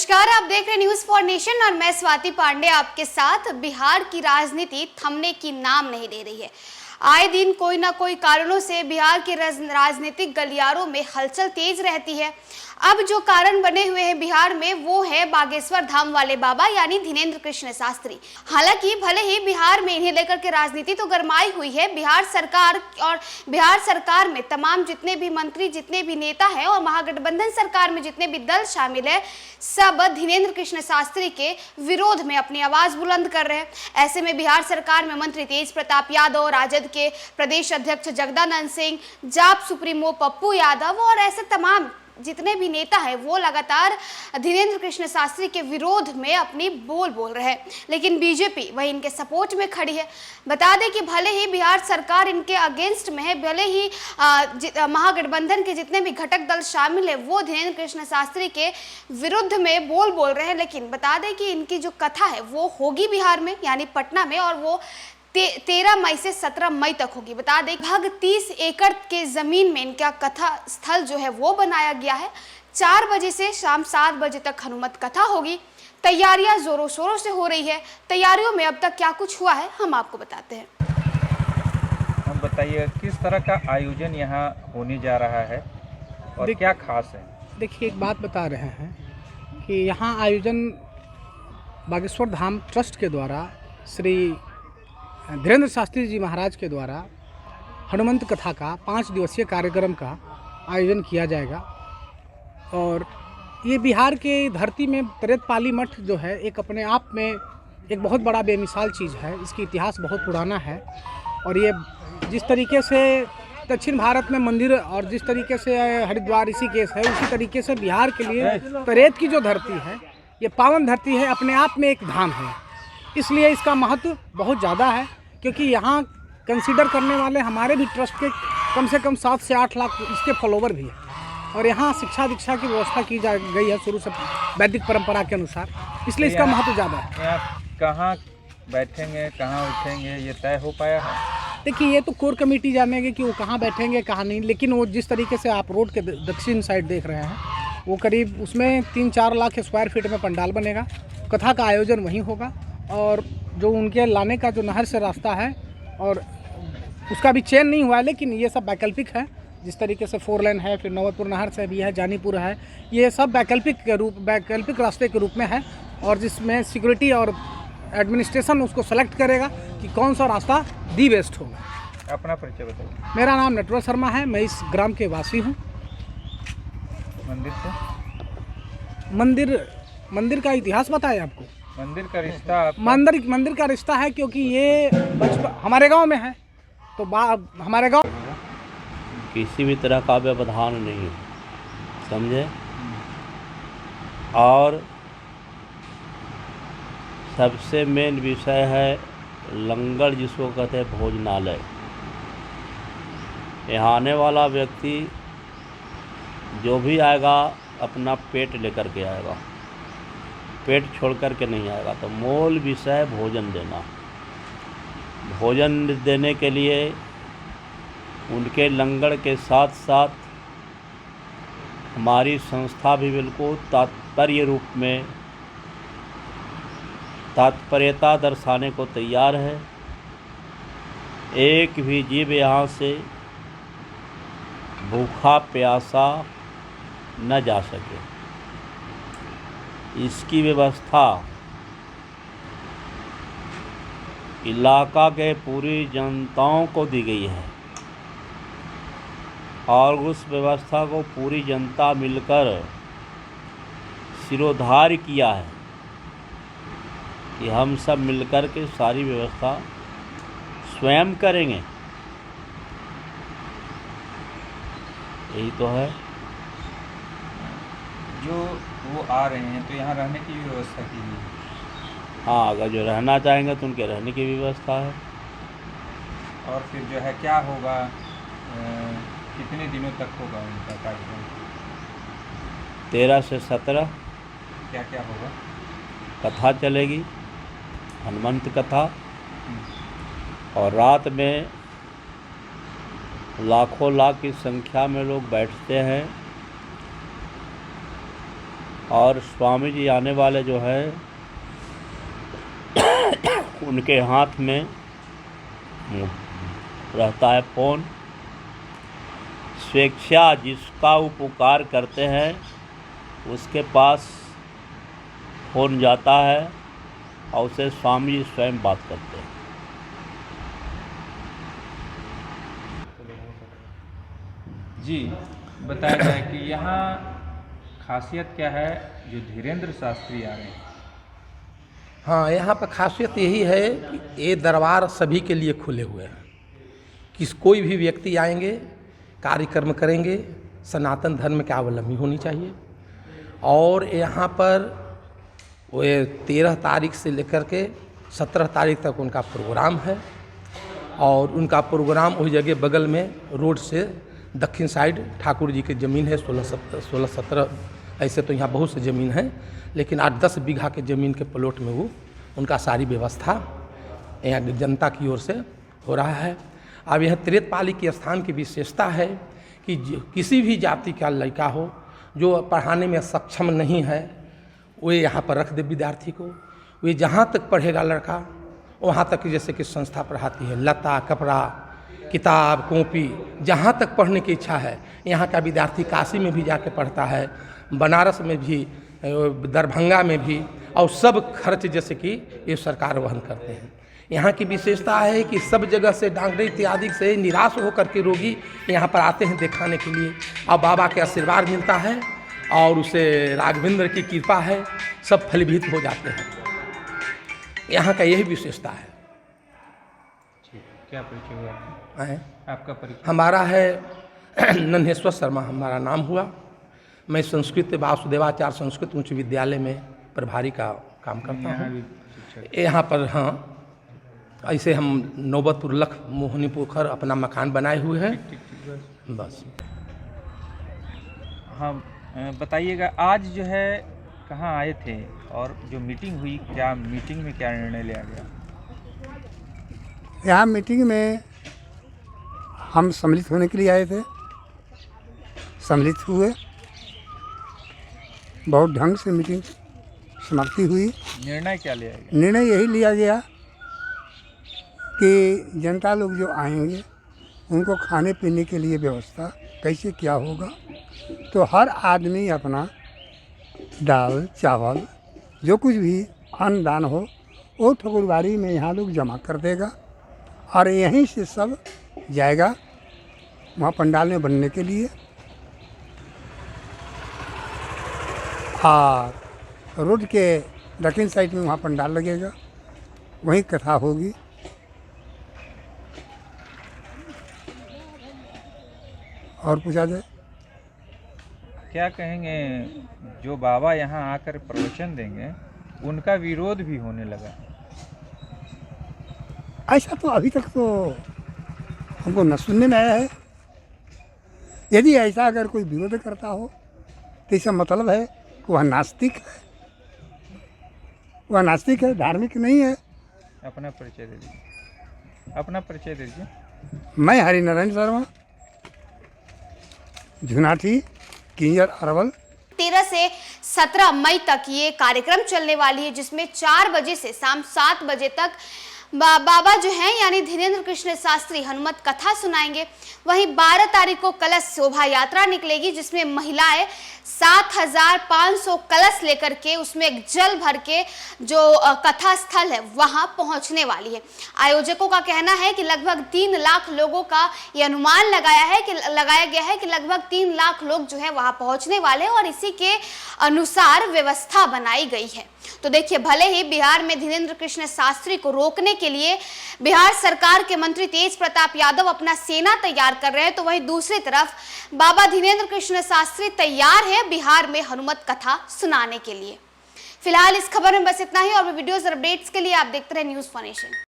नमस्कार, आप देख रहे हैं न्यूज फॉर नेशन और मैं स्वाति पांडे आपके साथ। बिहार की राजनीति थमने की नाम नहीं ले रही है। आए दिन कोई ना कोई कारणों से बिहार के राजनीतिक गलियारों में हलचल तेज रहती है। अब जो कारण बने हुए हैं बिहार में वो है बागेश्वर धाम वाले बाबा यानी धीरेन्द्र कृष्ण शास्त्री। हालांकि भले ही बिहार में इन्हें लेकर के राजनीति तो गरमाई हुई है, बिहार सरकार में तमाम जितने भी मंत्री, जितने भी नेता हैं और महागठबंधन सरकार में जितने भी दल शामिल है, सब धीरेन्द्र कृष्ण शास्त्री के विरोध में अपनी आवाज बुलंद कर रहे हैं। ऐसे में बिहार सरकार में मंत्री तेज प्रताप यादव, राजद के प्रदेश अध्यक्ष जगदानंद सिंह, जाप सुप्रीमो पप्पू यादव और ऐसे तमाम जितने भी नेता हैं वो लगातार धीरेन्द्र कृष्ण शास्त्री के विरोध में अपनी बोल रहे हैं, लेकिन बीजेपी वही इनके सपोर्ट में खड़ी है। बता दें कि भले ही बिहार सरकार इनके अगेंस्ट में है, भले ही महागठबंधन के जितने भी घटक दल शामिल है वो धीरेन्द्र कृष्ण शास्त्री के विरुद्ध में बोल रहे हैं, लेकिन बता दें कि इनकी जो कथा है वो होगी बिहार में यानी पटना में, और वो 13 मई से 17 मई तक होगी। बता दें लगभग 30 एकड़ के जमीन में इनका कथा स्थल जो है वो बनाया गया है। 4 बजे से शाम 7 बजे तक हनुमत कथा होगी। तैयारियां जोरों शोरों से हो रही है। तैयारियों में अब तक क्या कुछ हुआ है हम आपको बताते हैं। हम बताइए किस तरह का आयोजन यहाँ होने जा रहा है और क्या खास है? देखिए, एक बात बता रहे हैं कि यहाँ आयोजन बागेश्वर धाम ट्रस्ट के द्वारा श्री धीरेन्द्र शास्त्री जी महाराज के द्वारा हनुमंत कथा का 5 दिवसीय कार्यक्रम का आयोजन किया जाएगा। और ये बिहार के धरती में तरेतपाली मठ जो है एक अपने आप में एक बहुत बड़ा बेमिसाल चीज़ है। इसकी इतिहास बहुत पुराना है और ये जिस तरीके से दक्षिण भारत में मंदिर और जिस तरीके से हरिद्वार ऋषिकेश है, उसी तरीके से बिहार के लिए तरेत की जो धरती है ये पावन धरती है, अपने आप में एक धाम है। इसलिए इसका महत्व बहुत ज़्यादा है, क्योंकि यहाँ कंसीडर करने वाले हमारे भी ट्रस्ट के कम से कम 7 से 8 लाख इसके फॉलोवर भी हैं। और यहाँ शिक्षा दीक्षा की व्यवस्था की जा गई है शुरू से वैदिक परंपरा के अनुसार, इसलिए इसका महत्व ज़्यादा है। आप कहाँ बैठेंगे, कहाँ उठेंगे, ये तय हो पाया है? देखिए, ये तो कोर कमेटी जानेगी कि वो कहाँ बैठेंगे कहाँ नहीं, लेकिन वो जिस तरीके से आप रोड के दक्षिण साइड देख रहे हैं वो करीब उसमें 3-4 लाख स्क्वायर फीट में पंडाल बनेगा। कथा का आयोजन वहीं होगा और जो उनके लाने का जो नहर से रास्ता है और उसका भी चयन नहीं हुआ है, लेकिन ये सब वैकल्पिक है। जिस तरीके से 4 लेन है, फिर नवतपुर नहर से भी है, जानीपुर है, ये सब वैकल्पिक रास्ते के रूप में है और जिसमें सिक्योरिटी और एडमिनिस्ट्रेशन उसको सेलेक्ट करेगा कि कौन सा रास्ता दी बेस्ट होगा। अपना परिचय बताइए। मेरा नाम नटवर शर्मा है, मैं इस ग्राम के वासी हूँ। मंदिर से मंदिर का इतिहास बताए आपको? मंदिर का रिश्ता मंदिर का रिश्ता है क्योंकि ये बचपन हमारे गांव में है, तो हमारे गांव किसी भी तरह का व्यवधान नहीं है, समझे। और सबसे मेन विषय है लंगर, जिसको कहते हैं भोजनालय। यहाँ आने वाला व्यक्ति जो भी आएगा अपना पेट लेकर के आएगा, पेट छोड़ कर के नहीं आएगा। तो मूल विषय भोजन देना। भोजन देने के लिए उनके लंगर के साथ साथ हमारी संस्था भी बिल्कुल तात्पर्यता दर्शाने को तैयार है। एक भी जीव यहाँ से भूखा प्यासा न जा सके, इसकी व्यवस्था इलाका के पूरी जनताओं को दी गई है और उस व्यवस्था को पूरी जनता मिलकर सिरोधार्य किया है कि हम सब मिलकर के सारी व्यवस्था स्वयं करेंगे। यही तो है। जो वो आ रहे हैं तो यहाँ रहने की व्यवस्था की है? हाँ, अगर जो रहना चाहेंगे तो उनके रहने की व्यवस्था है। और फिर जो है क्या होगा, कितने दिनों तक होगा उनका कार्यक्रम? 13 से 17 क्या क्या होगा? कथा चलेगी, हनुमंत कथा, और रात में लाखों लाख की संख्या में लोग बैठते हैं। और स्वामी जी आने वाले जो है उनके हाथ में रहता है फ़ोन। स्वेच्छा जिसका उपकार करते हैं उसके पास फ़ोन जाता है और उसे स्वामी जी स्वयं बात करते हैं। जी, बताया जाए कि यहाँ खासियत क्या है जो धीरेन्द्र शास्त्री आ रहे हैं? हाँ, यहाँ पर खासियत यही है कि ये दरबार सभी के लिए खुले हुए हैं। कोई भी व्यक्ति आएंगे, कार्यक्रम करेंगे, सनातन धर्म के अवलंबी होनी चाहिए। और यहाँ पर वो 13 तारीख से लेकर के 17 तारीख तक उनका प्रोग्राम है। और उनका प्रोग्राम उस जगह बगल में रोड से दक्षिण साइड ठाकुर जी की ज़मीन है। 16-17 ऐसे तो यहाँ बहुत से ज़मीन है, लेकिन 8-10 बीघा के ज़मीन के प्लॉट में वो उनका सारी व्यवस्था यहाँ जनता की ओर से हो रहा है। अब यह त्रेतपाली के स्थान की विशेषता है कि किसी भी जाति का लड़का हो जो पढ़ाने में सक्षम नहीं है, वो यहाँ पर रख दे विद्यार्थी को। वे जहाँ तक पढ़ेगा लड़का वहाँ तक, जैसे कि संस्था पढ़ाती है, लता कपड़ा किताब कॉपी जहाँ तक पढ़ने की इच्छा है। यहाँ का विद्यार्थी काशी में भी जाके पढ़ता है, बनारस में भी, दरभंगा में भी, और सब खर्च जैसे कि ये सरकार वहन करते हैं। यहाँ की विशेषता है कि सब जगह से डांगरे इत्यादि से निराश होकर के रोगी यहाँ पर आते हैं दिखाने के लिए, और बाबा के आशीर्वाद मिलता है और उसे राघवेंद्र की कृपा है, सब फलीभूत हो जाते हैं। यहाँ का यही विशेषता है। क्या परिचय हुआ आपका? परिचय हमारा है नन्हेश्वर शर्मा हमारा नाम हुआ। मैं संस्कृत वासुदेवाचार्य संस्कृत उच्च विद्यालय में प्रभारी का काम करता हूँ यहाँ पर। हाँ, ऐसे हम नौबतपुर लख मोहनी पोखर अपना मकान बनाए हुए हैं। बस। हाँ, बताइएगा आज जो है कहाँ आए थे और जो मीटिंग हुई, क्या मीटिंग में क्या निर्णय लिया गया? यहाँ मीटिंग में हम सम्मिलित होने के लिए आए थे, सम्मिलित हुए, बहुत ढंग से मीटिंग समाप्ति हुई। निर्णय क्या लिया गया? निर्णय यही लिया गया कि जनता लोग जो आएंगे उनको खाने पीने के लिए व्यवस्था कैसे क्या होगा, तो हर आदमी अपना दाल चावल जो कुछ भी अन्न दान हो वो ठकुरबाड़ी में यहाँ लोग जमा कर देगा और यहीं से सब जाएगा वहाँ पंडाल में बनने के लिए। और रोड के दक्षिण साइड में वहाँ पंडाल लगेगा, वहीं कथा होगी। और पूछा जाए क्या कहेंगे, जो बाबा यहाँ आकर प्रवचन देंगे उनका विरोध भी होने लगा? ऐसा तो अभी तक तो हमको न सुनने में आया है। यदि ऐसा अगर कोई विरोध करता हो तो इसका मतलब है कि वह नास्तिक है, वह नास्तिक है, धार्मिक नहीं है। अपना परिचय दे दीजिए। अपना परिचय दे दीजिए। मैं हरिनारायण शर्मा, झुनाठी, किंजर, अरवल। 13 से 17 मई तक ये कार्यक्रम चलने वाली है, जिसमें 4 बजे से शाम 7 बजे तक बाबा जो हैं यानी धीरेन्द्र कृष्ण शास्त्री हनुमत कथा सुनाएंगे। वहीं 12 तारीख को कलश शोभा यात्रा निकलेगी, जिसमें महिलाएं 7500 कलश लेकर के उसमें एक जल भर के जो कथा स्थल है वहां पहुंचने वाली है। आयोजकों का कहना है कि लगभग 3 लाख लोगों का ये अनुमान लगाया गया है कि लगभग 3 लाख लोग जो है वहां पहुंचने वाले हैं और इसी के अनुसार व्यवस्था बनाई गई है। तो देखिए, भले ही बिहार में धीरेन्द्र कृष्ण शास्त्री को रोकने के लिए बिहार सरकार के मंत्री तेज प्रताप यादव अपना सेना तैयार कर रहे हैं, तो वहीं दूसरी तरफ बाबा धीरेन्द्र कृष्ण शास्त्री तैयार है बिहार में हनुमत कथा सुनाने के लिए। फिलहाल इस खबर में बस इतना ही, और वीडियोस और अपडेट्स के लिए आप देखते रहे न्यूज़ फॉर नेशन।